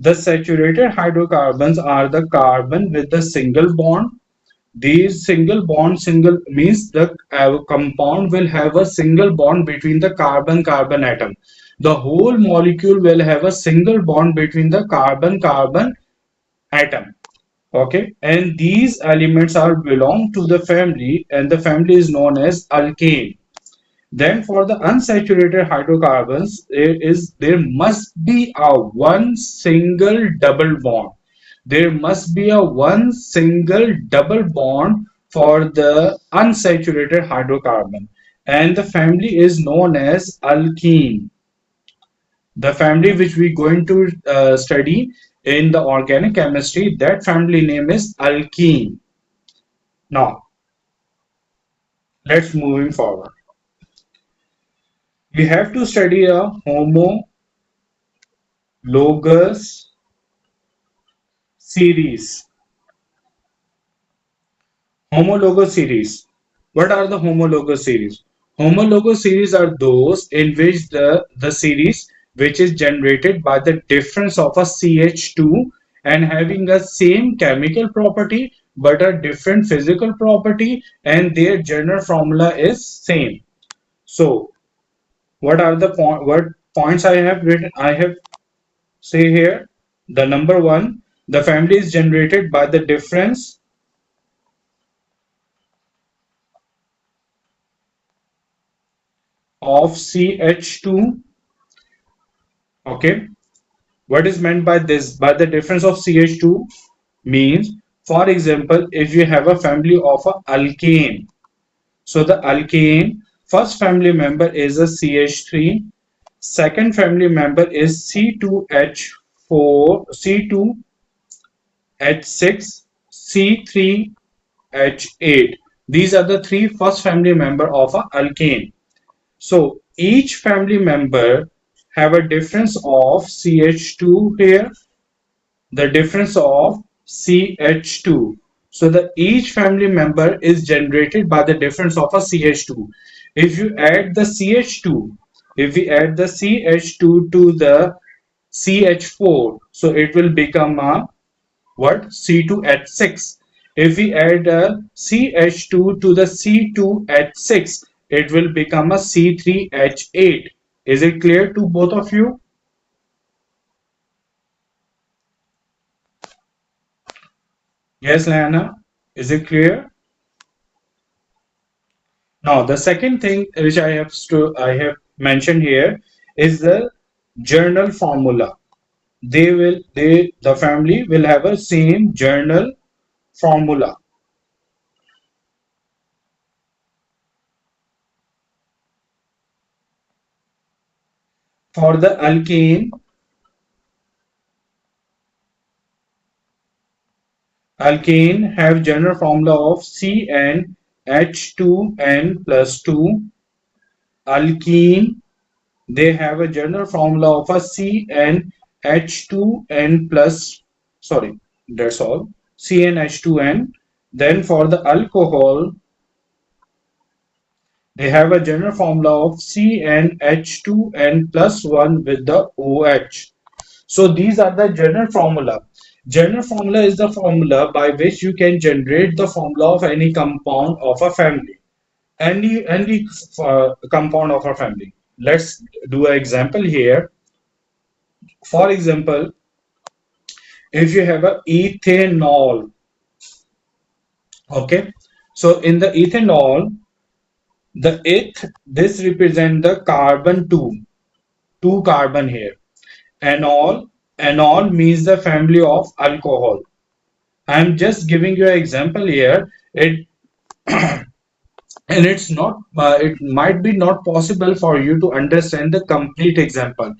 The saturated hydrocarbons are the carbon with the single bond. These single bond, single means the compound will have a single bond between the carbon-carbon atom. The whole molecule will have a single bond between the carbon-carbon atom. Okay, and these elements are belong to the family, and the family is known as alkane. Then for the unsaturated hydrocarbons, there must be a one single double bond. There must be a one single double bond for the unsaturated hydrocarbon, and the family is known as alkene. The family which we going to study in the organic chemistry, that family name is alkene. Now let's moving forward. We have to study a homologous series. Homologous series. What are the homologous series? Homologous series are those in which the series which is generated by the difference of a CH2 and having a same chemical property but a different physical property, and their general formula is same. So what are the what points I have written? I have say here the number one, the family is generated by the difference of CH2. Okay, what is meant by this? By the difference of CH2 means, for example, if you have a family of a alkane, so the alkane first family member is a CH3, second family member is C2H4, C2H6, C3H8. These are the three first family member of a alkane. So each family member have a difference of CH2 here, the difference of CH2. So the each family member is generated by the difference of a CH2. If you add the CH2, if we add the CH2 to the CH4, so it will become a what? C2H6. If we add a CH2 to the C2H6, it will become a C3H8. Is it clear to both of you? Yes, Lana. Is it clear? Now, the second thing which I have mentioned here is the journal formula. The family will have a same journal formula. For the alkane have general formula of CnH2n plus 2. Alkene, they have a general formula of a CnH2n plus, sorry, that's all, CnH2n. Then for the alcohol, they have a general formula of CnH2n plus 1 with the OH. So these are the general formula. General formula is the formula by which you can generate the formula of any compound of a family. Any compound of a family. Let's do an example here. For example, if you have a ethanol, okay. So in the ethanol, the this represent the carbon two carbon here. Anol means the family of alcohol. I'm just giving you an example here. It and it's not it might be not possible for you to understand the complete example.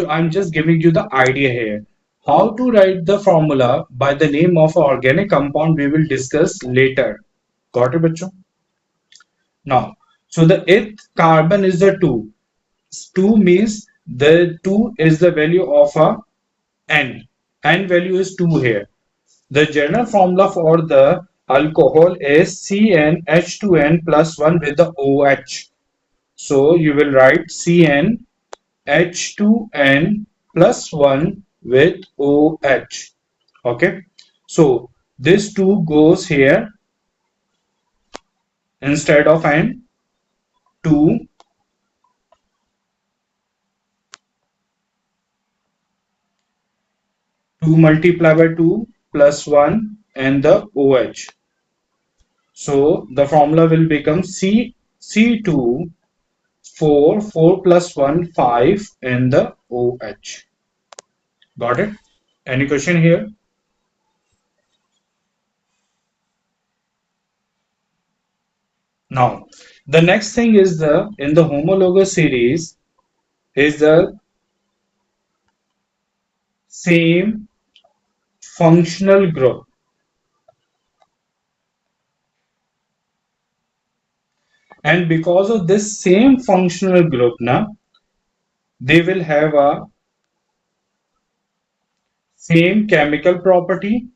I'm just giving you the idea here. How to write the formula by the name of organic compound we will discuss later. Got it, bachcho? Now, so the eighth carbon is the 2. 2 means the 2 is the value of a N. N value is 2 here. The general formula for the alcohol is CnH2n plus 1 with the OH. So you will write CnH2n plus 1 with OH. Okay, so this 2 goes here instead of an 2, 2 multiplied by 2 plus 1 and the OH. So the formula will become C2 4 plus 1 5 and the OH. Got it? Any question here? Now, the next thing is the in the homologous series is the same functional group. And because of this same functional group, now they will have a same chemical property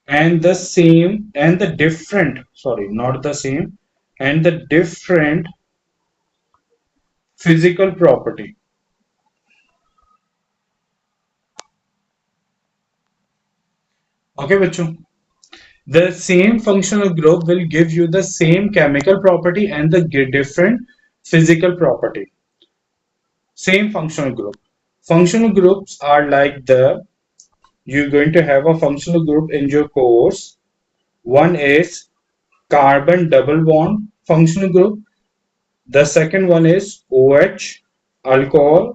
and the same and the different, sorry, not the same, and the different physical property. Okay, bachcho. The same functional group will give you the same chemical property and the different physical property. Same functional group. Functional groups are like the you're going to have a functional group in your course. One is carbon double bond functional group. The second one is OH, alcohol.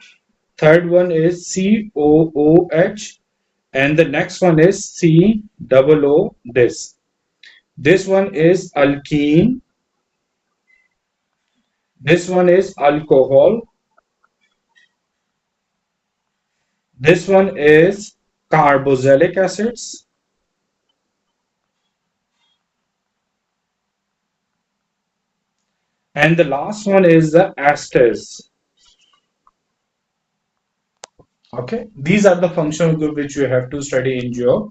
Third one is COOH. And the next one is COO, this. This one is alkene. This one is alcohol. This one is carboxylic acids. And the last one is the esters. Okay, these are the functional group which you have to study in your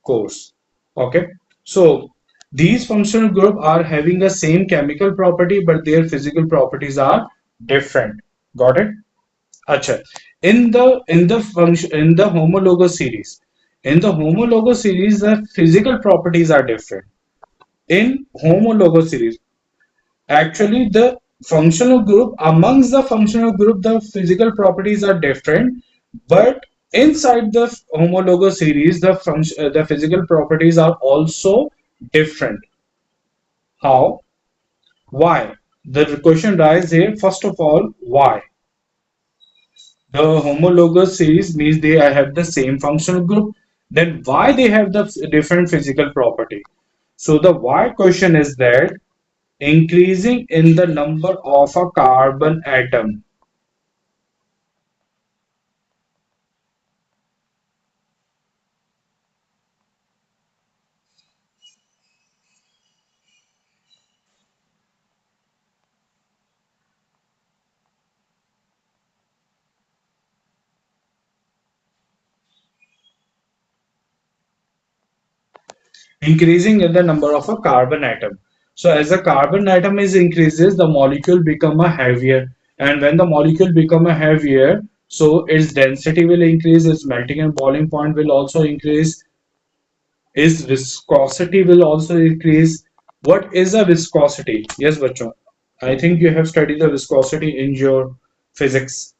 course. Okay, so these functional group are having the same chemical property but their physical properties are different. Got it? Acha. In the function in the homologous series, the physical properties are different. In homologous series, actually the functional group amongst the functional group, the physical properties are different, but inside the homologous series, the physical properties are also different. How? Why? The question rises here. First of all, why? The homologous series means they have the same functional group. Then why they have the different physical property? So the why question is that increasing in the number of a carbon atom, increasing in the number of a carbon atom. So as the carbon atom is increases, the molecule become a heavier, and when the molecule become a heavier, so its density will increase, its melting and boiling point will also increase, its viscosity will also increase. What is a viscosity? Yes, bachcho. I think you have studied the viscosity in your physics.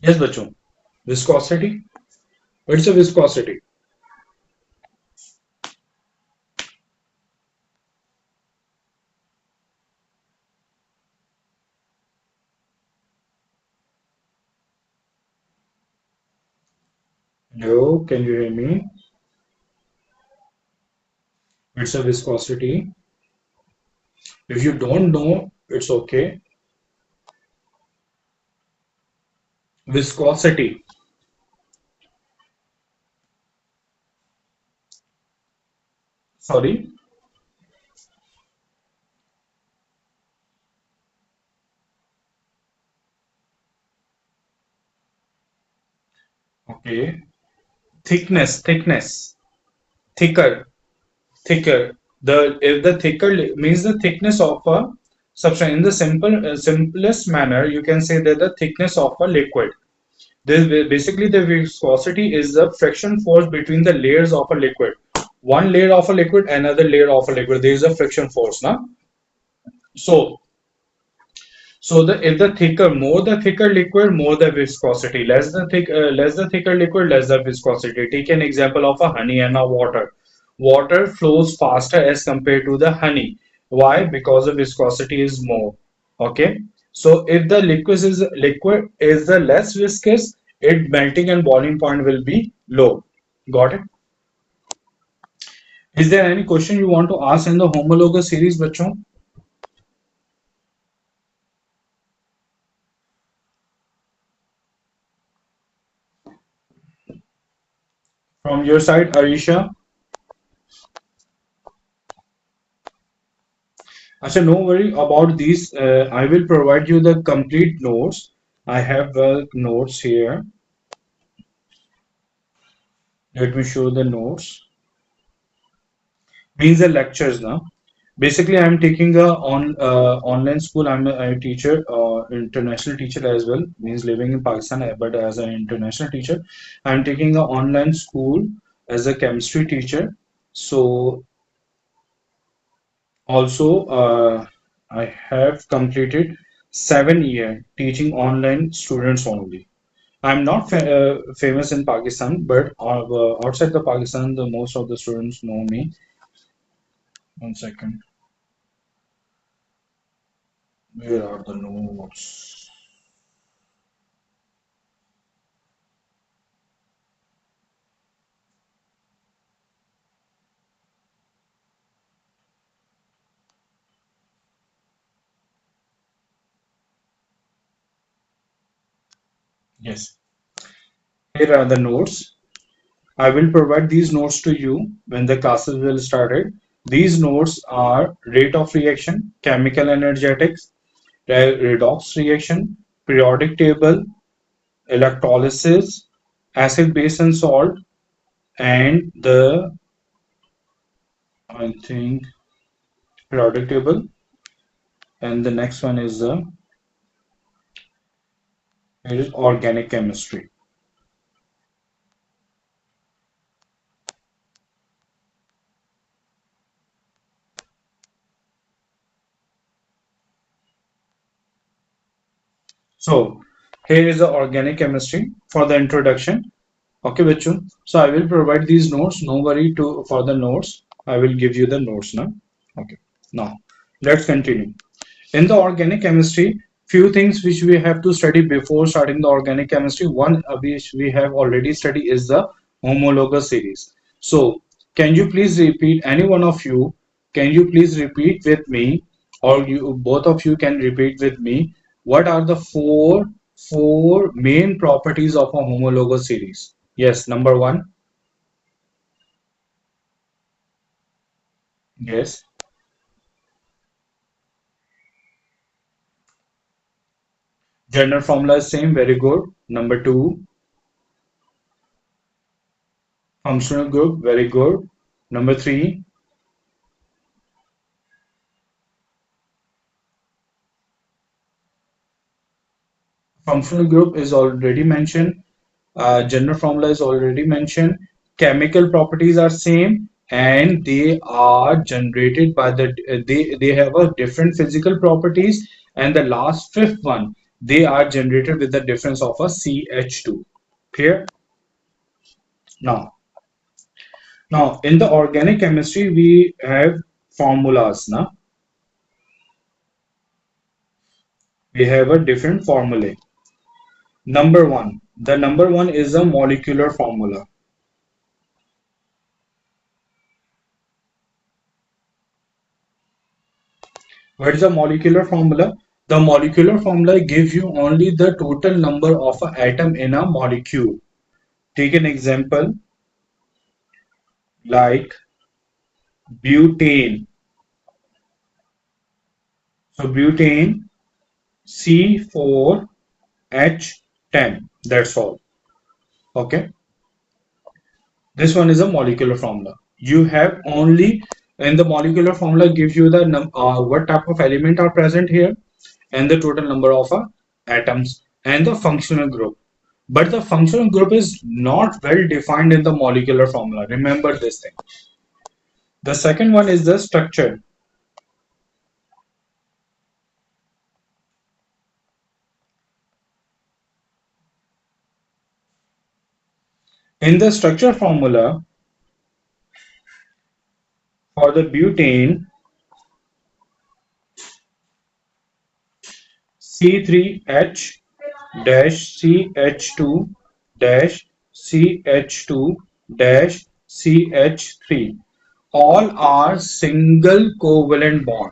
Yes, bachcho. Viscosity. What's a viscosity? Hello, can you hear me? It's a viscosity. If you don't know, it's okay. Viscosity. Sorry. Okay. Thickness, thicker, thicker. The if the thicker means the thickness of a substance. In the simplest manner, you can say that the thickness of a liquid. Basically, the viscosity is the friction force between the layers of a liquid. One layer of a liquid, another layer of a liquid. There is a friction force, now. So, so the if the thicker, more the thicker liquid, more the viscosity. Less the thicker liquid, less the viscosity. Take an example of a honey and a water. Water flows faster as compared to the honey. Why? Because the viscosity is more. Okay. So if the liquid is the less viscous, its melting and boiling point will be low. Got it? Is there any question you want to ask in the homologous series, bachon? From your side, Arisha? Asha, no worry about these. I will provide you the complete notes. I have notes here. Let me show the notes. Means the lectures now. Basically, I'm taking a online school. I'm a teacher, international teacher as well. Means living in Pakistan, but as an international teacher, I'm taking a online school as a chemistry teacher. So also, I have completed 7 year teaching online students only. I'm not famous in Pakistan, but outside the Pakistan, the most of the students know me. One second, where are the notes? Yes, here are the notes. I will provide these notes to you when the classes will started. These notes are rate of reaction, chemical energetics, redox reaction, periodic table, electrolysis, acid, base, and salt, and the I think periodic table, and the next one is the it is organic chemistry. So here is the organic chemistry for the introduction. Okay, Bachu. So I will provide these notes. No worry to for the notes. I will give you the notes now. Okay. Now let's continue. In the organic chemistry, few things which we have to study before starting the organic chemistry. One which we have already studied is the homologous series. So can you please repeat, any one of you, can you please repeat with me, or you both of you can repeat with me, what are the four main properties of a homologous series? Yes, number one. Yes. General formula is same, very good. Number two, functional group, very good. Number three, functional group is already mentioned. General formula is already mentioned. Chemical properties are same, and they are generated by they have a different physical properties. And the last fifth one, they are generated with the difference of a CH2. Clear? Now, now in the organic chemistry we have formulas. Now we have a different formulae. Number one, the number one is a molecular formula. What is the molecular formula? The molecular formula gives you only the total number of an atom in a molecule. Take an example like butane. So butane C4H10. That's all. Okay. This one is a molecular formula. You have only in the molecular formula gives you the what type of element are present here and the total number of atoms and the functional group. But the functional group is not well defined in the molecular formula. Remember this thing. The second one is the structure. In the structure formula for the butane, C3H dash CH2 dash CH2 dash CH3 all are single covalent bond.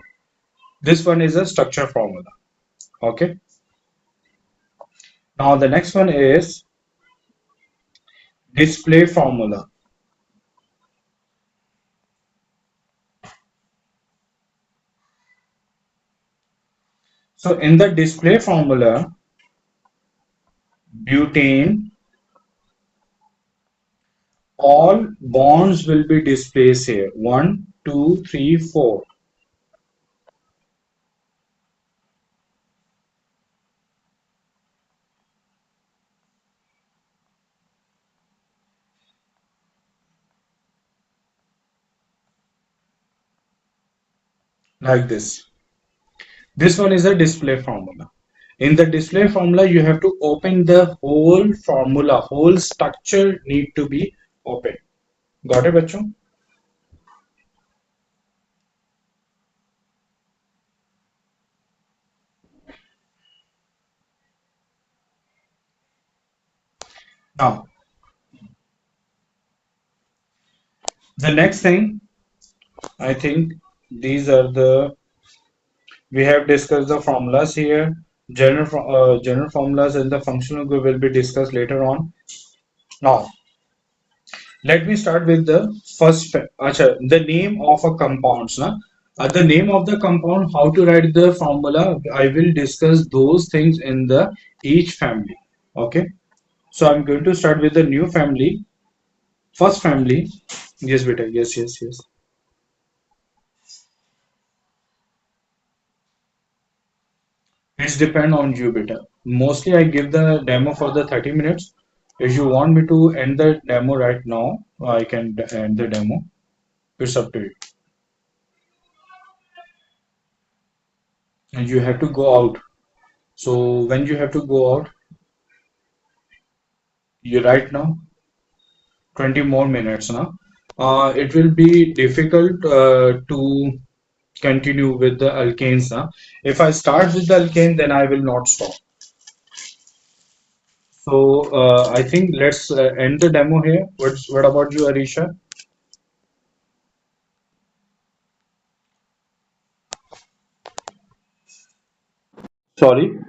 This one is a structure formula. Okay. Now the next one is display formula. So in the display formula, butane, all bonds will be displaced here. One, two, three, four. Like this. This one is a display formula. In the display formula, you have to open the whole formula, whole structure need to be open. Got it, bachcho? Now, the next thing, I think these are the, we have discussed the formulas here. General formulas and the functional group will be discussed later on. Now, let me start with the first, the name of a compounds. Na? The name of the compound, how to write the formula, I will discuss those things in the each family. Okay. So I'm going to start with the new family. First family. Yes, beta. Yes, yes, yes. It's depend on you, beta. Mostly I give the demo for the 30 minutes. If you want me to end the demo right now, I can end the demo. It's up to you. And you have to go out. So when you have to go out, you right now 20 more minutes now. It will be difficult to continue with the alkanes now. If I start with the alkane, then I will not stop. So I think let's end the demo here. What about you, Arisha? Sorry.